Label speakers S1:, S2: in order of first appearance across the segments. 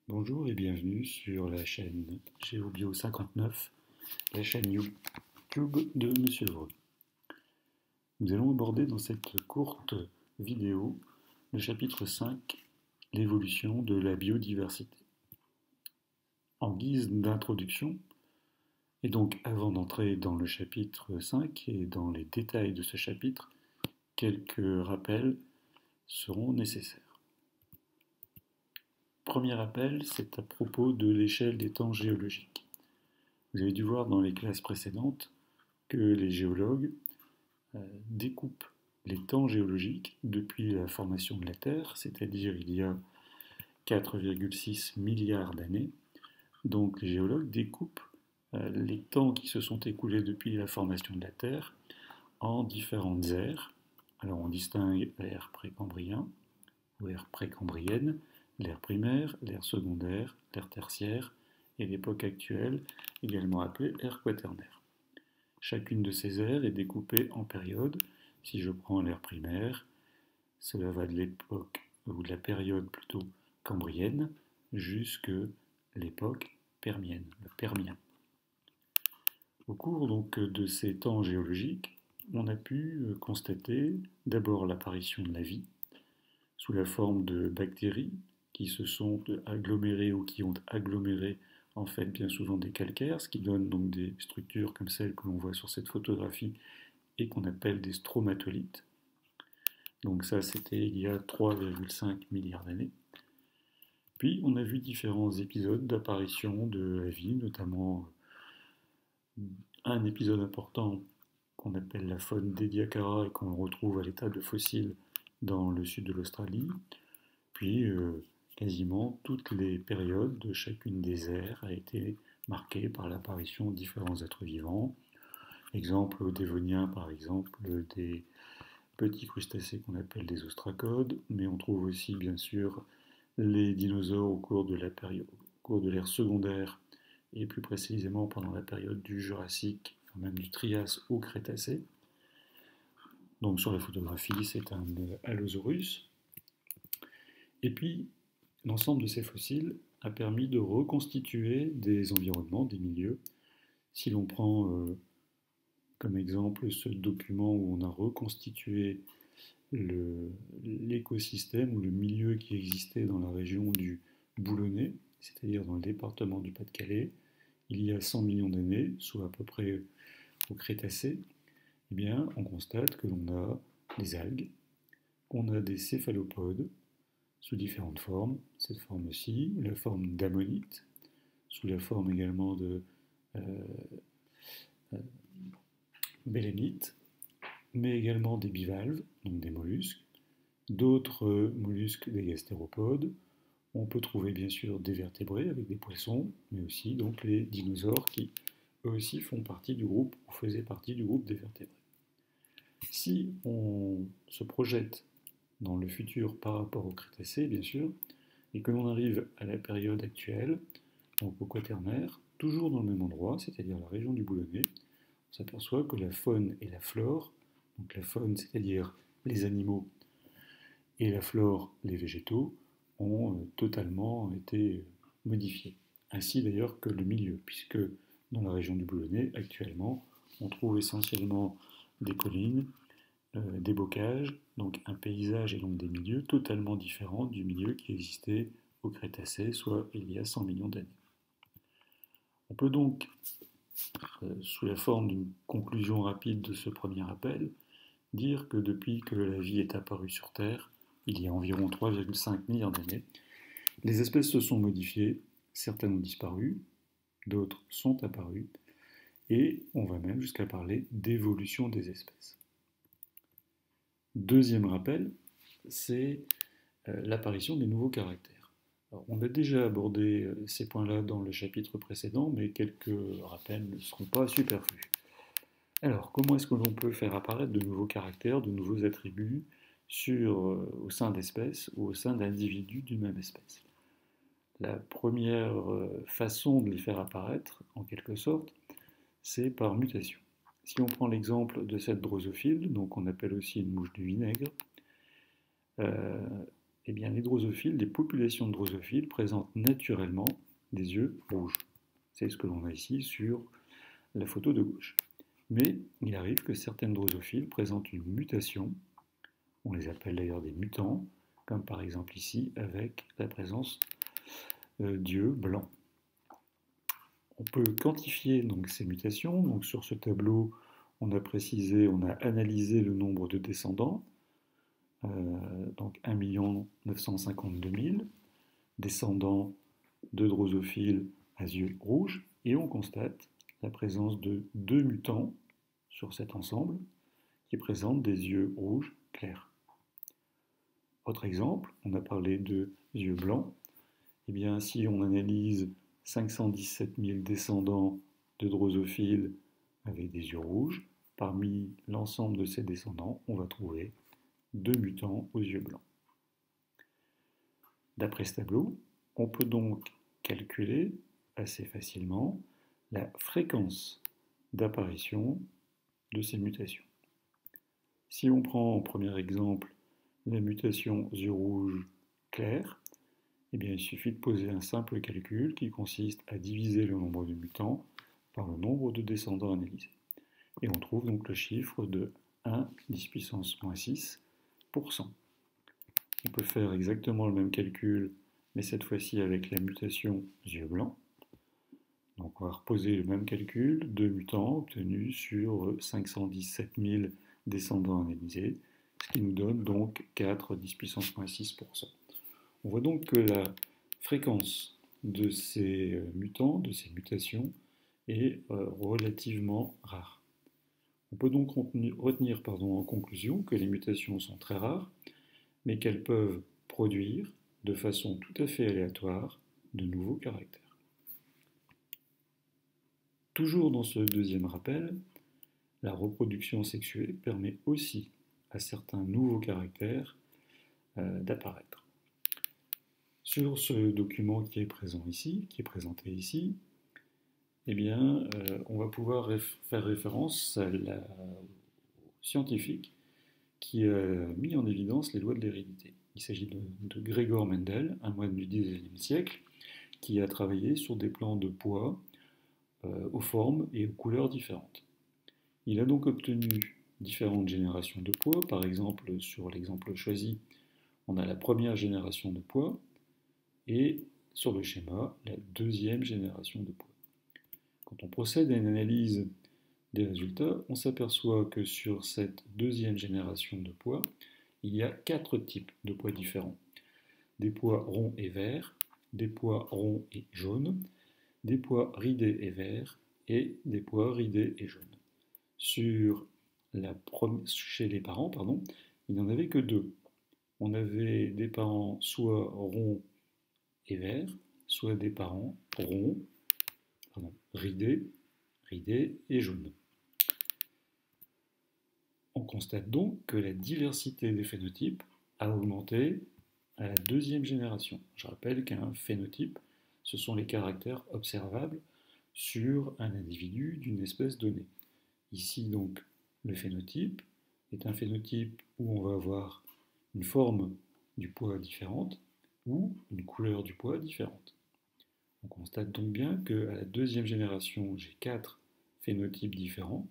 S1: Bonjour et bienvenue sur la chaîne GeoBio59, la chaîne YouTube de Monsieur Vreux. Nous allons aborder dans cette courte vidéo le chapitre 5, l'évolution de la biodiversité. En guise d'introduction, et donc avant d'entrer dans le chapitre 5 et dans les détails de ce chapitre, quelques rappels seront nécessaires. Premier rappel, c'est à propos de l'échelle des temps géologiques. Vous avez dû voir dans les classes précédentes que les géologues découpent les temps géologiques depuis la formation de la Terre, c'est-à-dire il y a 4,6 milliards d'années. Donc les géologues découpent les temps qui se sont écoulés depuis la formation de la Terre en différentes ères. Alors on distingue l'ère précambrien ou l'ère précambrienne, l'ère primaire, l'ère secondaire, l'ère tertiaire et l'époque actuelle, également appelée ère quaternaire. Chacune de ces ères est découpée en périodes. Si je prends l'ère primaire, cela va de l'époque, ou de la période plutôt cambrienne, jusque l'époque permienne, le Permien. Au cours donc de ces temps géologiques, on a pu constater d'abord l'apparition de la vie, sous la forme de bactéries qui se sont agglomérées ou qui ont aggloméré en fait bien souvent des calcaires, ce qui donne donc des structures comme celles que l'on voit sur cette photographie et qu'on appelle des stromatolites. Donc ça c'était il y a 3,5 milliards d'années. Puis on a vu différents épisodes d'apparition de la vie, notamment un épisode important qu'on appelle la faune d'Ediacara et qu'on retrouve à l'état de fossile dans le sud de l'Australie, puis quasiment toutes les périodes de chacune des ères a été marquée par l'apparition de différents êtres vivants. Exemple au Dévonien, par exemple, des petits crustacés qu'on appelle des ostracodes, mais on trouve aussi bien sûr les dinosaures au cours de l'ère secondaire et plus précisément pendant la période du Jurassique, même du Trias au Crétacé. Donc sur la photographie, c'est un Allosaurus. Et puis, l'ensemble de ces fossiles a permis de reconstituer des environnements, des milieux. Si l'on prend comme exemple ce document où on a reconstitué l'écosystème ou le milieu qui existait dans la région du Boulonnais, c'est-à-dire dans le département du Pas-de-Calais, il y a 100 millions d'années, soit à peu près au Crétacé, eh bien, on constate que l'on a des algues, qu'on a des céphalopodes sous différentes formes. Cette forme-ci, la forme d'ammonite, sous la forme également de bélénite, mais également des bivalves, donc des mollusques, d'autres mollusques des gastéropodes. On peut trouver bien sûr des vertébrés avec des poissons, mais aussi donc les dinosaures qui eux aussi font partie du groupe ou faisaient partie du groupe des vertébrés. Si on se projette dans le futur par rapport au Crétacé, bien sûr, et que l'on arrive à la période actuelle, donc au Quaternaire, toujours dans le même endroit, c'est-à-dire la région du Boulonnais, on s'aperçoit que la faune et la flore, donc la faune, c'est-à-dire les animaux, et la flore, les végétaux, ont totalement été modifiés. Ainsi d'ailleurs que le milieu, puisque dans la région du Boulonnais, actuellement, on trouve essentiellement des collines, des bocages, donc un paysage et donc des milieux totalement différents du milieu qui existait au Crétacé, soit il y a 100 millions d'années. On peut donc, sous la forme d'une conclusion rapide de ce premier appel, dire que depuis que la vie est apparue sur Terre, il y a environ 3,5 milliards d'années, les espèces se sont modifiées, certaines ont disparu, d'autres sont apparues, et on va même jusqu'à parler d'évolution des espèces. Deuxième rappel, c'est l'apparition des nouveaux caractères. Alors, on a déjà abordé ces points-là dans le chapitre précédent, mais quelques rappels ne seront pas superflus. Alors, comment est-ce que l'on peut faire apparaître de nouveaux caractères, de nouveaux attributs au sein d'espèces ou au sein d'individus d'une même espèce? La première façon de les faire apparaître, en quelque sorte, c'est par mutation. Si on prend l'exemple de cette drosophile, donc on appelle aussi une mouche du vinaigre, eh bien, les drosophiles, les populations de drosophiles présentent naturellement des yeux rouges. C'est ce que l'on a ici sur la photo de gauche. Mais il arrive que certaines drosophiles présentent une mutation, on les appelle d'ailleurs des mutants, comme par exemple ici avec la présence d'yeux blancs. On peut quantifier donc ces mutations. Donc sur ce tableau, on a précisé, on a analysé le nombre de descendants, donc 1 952 000 descendants de drosophiles à yeux rouges, et on constate la présence de 2 mutants sur cet ensemble qui présentent des yeux rouges clairs. Autre exemple, on a parlé de yeux blancs. Eh bien, si on analyse 517 000 descendants de drosophiles avec des yeux rouges, parmi l'ensemble de ces descendants, on va trouver 2 mutants aux yeux blancs. D'après ce tableau, on peut donc calculer assez facilement la fréquence d'apparition de ces mutations. Si on prend en premier exemple la mutation yeux rouges clairs, eh bien, il suffit de poser un simple calcul qui consiste à diviser le nombre de mutants par le nombre de descendants analysés. Et on trouve donc le chiffre de 1 10 puissance -6%. On peut faire exactement le même calcul, mais cette fois-ci avec la mutation yeux blancs. Donc on va reposer le même calcul, 2 mutants obtenus sur 517 000 descendants analysés, ce qui nous donne donc 4 10 puissance -6%. On voit donc que la fréquence de ces mutants, de ces mutations, est relativement rare. On peut donc retenir en conclusion que les mutations sont très rares, mais qu'elles peuvent produire de façon tout à fait aléatoire de nouveaux caractères. Toujours dans ce deuxième rappel, la reproduction sexuée permet aussi à certains nouveaux caractères d'apparaître. Sur ce document qui est présent ici, qui est présenté ici, eh bien, on va pouvoir faire référence à la scientifique qui a mis en évidence les lois de l'hérédité. Il s'agit de Gregor Mendel, un moine du XIXe siècle, qui a travaillé sur des plans de poids aux formes et aux couleurs différentes. Il a donc obtenu différentes générations de poids. Par exemple, sur l'exemple choisi, on a la première génération de poids et sur le schéma, la deuxième génération de poids. Quand on procède à une analyse des résultats, on s'aperçoit que sur cette deuxième génération de poids, il y a 4 types de poids différents. Des poids ronds et verts, des poids ronds et jaunes, des poids ridés et verts et des poids ridés et jaunes. Chez les parents, il n'y en avait que 2. On avait des parents soit ronds et verts, soit des parents ridés et jaunes. On constate donc que la diversité des phénotypes a augmenté à la deuxième génération. Je rappelle qu'un phénotype, ce sont les caractères observables sur un individu d'une espèce donnée. Ici, donc, le phénotype est un phénotype où on va avoir une forme du poids différente ou une couleur du poids différente. On constate donc bien qu'à la deuxième génération, j'ai 4 phénotypes différents,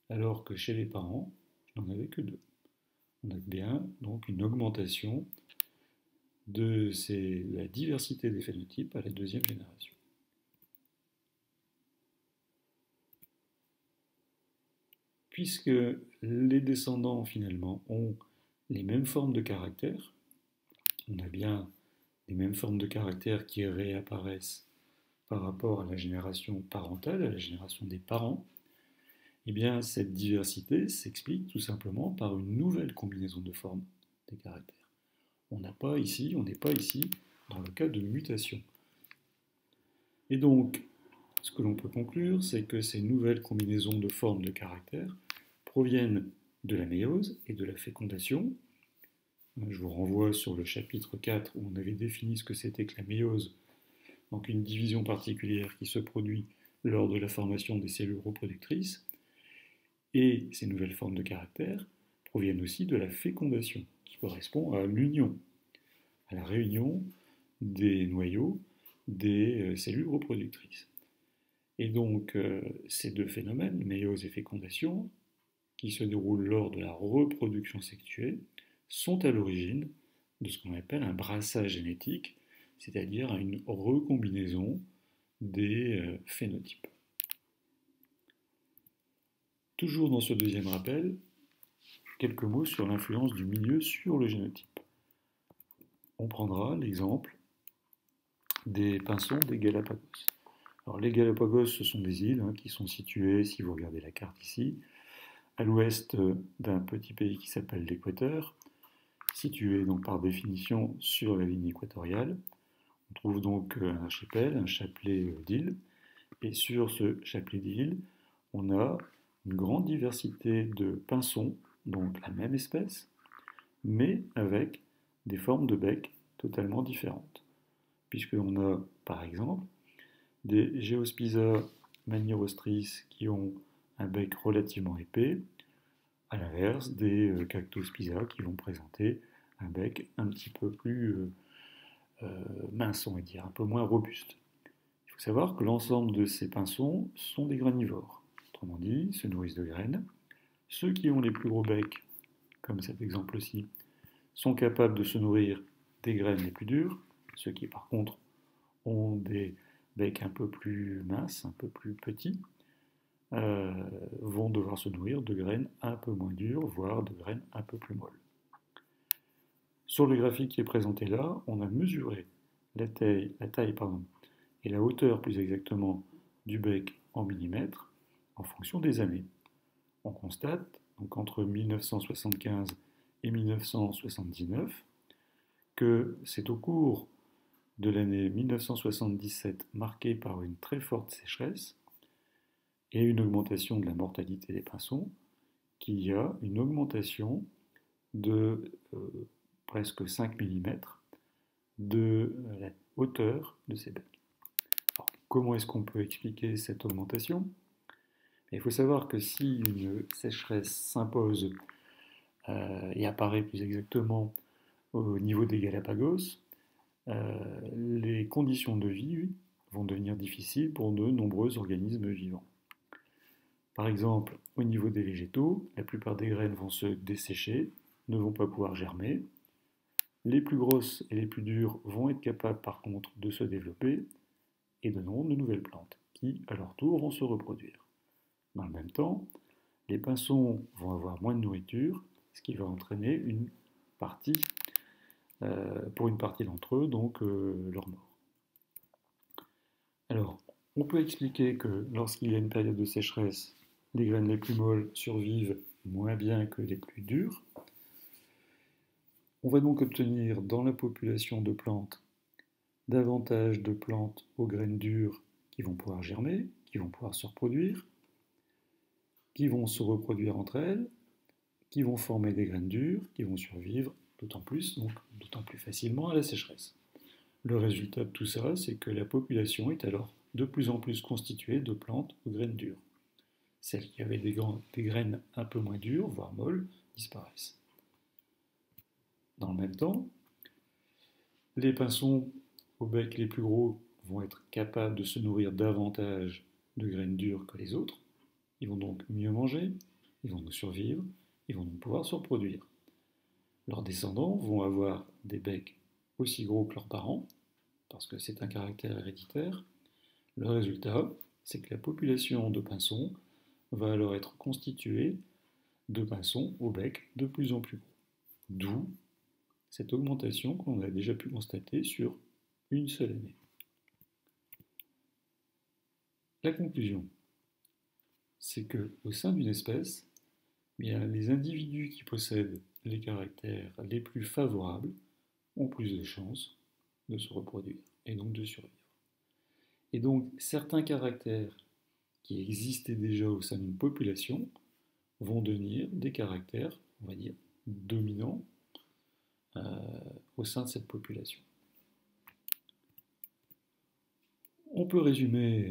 S1: alors que chez les parents, je n'en avais que 2. On a bien donc une augmentation de la diversité des phénotypes à la deuxième génération. Puisque les descendants finalement ont les mêmes formes de caractères, on a bien les mêmes formes de caractères qui réapparaissent par rapport à la génération parentale, à la génération des parents, eh bien cette diversité s'explique tout simplement par une nouvelle combinaison de formes des caractères. On n'est pas ici dans le cas de mutation. Et donc, ce que l'on peut conclure, c'est que ces nouvelles combinaisons de formes de caractères proviennent de la méiose et de la fécondation. Je vous renvoie sur le chapitre 4 où on avait défini ce que c'était que la méiose, donc une division particulière qui se produit lors de la formation des cellules reproductrices. Et ces nouvelles formes de caractères proviennent aussi de la fécondation, qui correspond à l'union à la réunion des noyaux des cellules reproductrices. Et donc, ces deux phénomènes, méiose et fécondation, qui se déroulent lors de la reproduction sexuée, sont à l'origine de ce qu'on appelle un brassage génétique, c'est-à-dire une recombinaison des phénotypes. Toujours dans ce deuxième rappel, quelques mots sur l'influence du milieu sur le génotype. On prendra l'exemple des pinsons des Galapagos. Alors, les Galapagos, ce sont des îles qui sont situées, si vous regardez la carte ici, à l'ouest d'un petit pays qui s'appelle l'Équateur, situé donc par définition sur la ligne équatoriale. On trouve donc un archipel, un chapelet d'îles, et sur ce chapelet d'îles, on a une grande diversité de pinsons, donc la même espèce, mais avec des formes de bec totalement différentes. Puisqu'on a, par exemple, des Geospiza manirostris qui ont un bec relativement épais, à l'inverse des Cactospiza qui vont présenter un bec un petit peu plus mince, on va dire, un peu moins robuste. Il faut savoir que l'ensemble de ces pinsons sont des granivores, autrement dit, se nourrissent de graines. Ceux qui ont les plus gros becs, comme cet exemple-ci, sont capables de se nourrir des graines les plus dures. Ceux qui, par contre, ont des becs un peu plus minces, un peu plus petits, vont devoir se nourrir de graines un peu moins dures, voire de graines un peu plus molles. Sur le graphique qui est présenté là, on a mesuré la taille et la hauteur plus exactement du bec en millimètres en fonction des années. On constate donc entre 1975 et 1979 que c'est au cours de l'année 1977 marquée par une très forte sécheresse et une augmentation de la mortalité des pinsons qu'il y a une augmentation de presque 5 mm de la hauteur de ces becs. Alors, comment est-ce qu'on peut expliquer cette augmentation? Il faut savoir que si une sécheresse s'impose et apparaît plus exactement au niveau des Galapagos, les conditions de vie vont devenir difficiles pour de nombreux organismes vivants. Par exemple, au niveau des végétaux, la plupart des graines vont se dessécher, ne vont pas pouvoir germer. Les plus grosses et les plus dures vont être capables par contre de se développer et donneront de nouvelles plantes qui, à leur tour, vont se reproduire. Dans le même temps, les pinsons vont avoir moins de nourriture, ce qui va entraîner pour une partie d'entre eux, donc leur mort. Alors, on peut expliquer que lorsqu'il y a une période de sécheresse, les graines les plus molles survivent moins bien que les plus dures. On va donc obtenir dans la population de plantes davantage de plantes aux graines dures qui vont pouvoir germer, qui vont pouvoir se reproduire, qui vont se reproduire entre elles, qui vont former des graines dures, qui vont survivre d'autant plus facilement à la sécheresse. Le résultat de tout ça, c'est que la population est alors de plus en plus constituée de plantes aux graines dures. Celles qui avaient des graines un peu moins dures, voire molles, disparaissent. Dans le même temps, les pinsons au bec les plus gros vont être capables de se nourrir davantage de graines dures que les autres. Ils vont donc mieux manger, ils vont donc survivre, ils vont donc pouvoir se reproduire. Leurs descendants vont avoir des becs aussi gros que leurs parents, parce que c'est un caractère héréditaire. Le résultat, c'est que la population de pinsons va alors être constituée de pinsons au bec de plus en plus gros. D'où cette augmentation qu'on a déjà pu constater sur une seule année. La conclusion, c'est qu'au sein d'une espèce, les individus qui possèdent les caractères les plus favorables ont plus de chances de se reproduire et donc de survivre. Et donc certains caractères qui existaient déjà au sein d'une population vont devenir des caractères, on va dire, dominants au sein de cette population. On peut résumer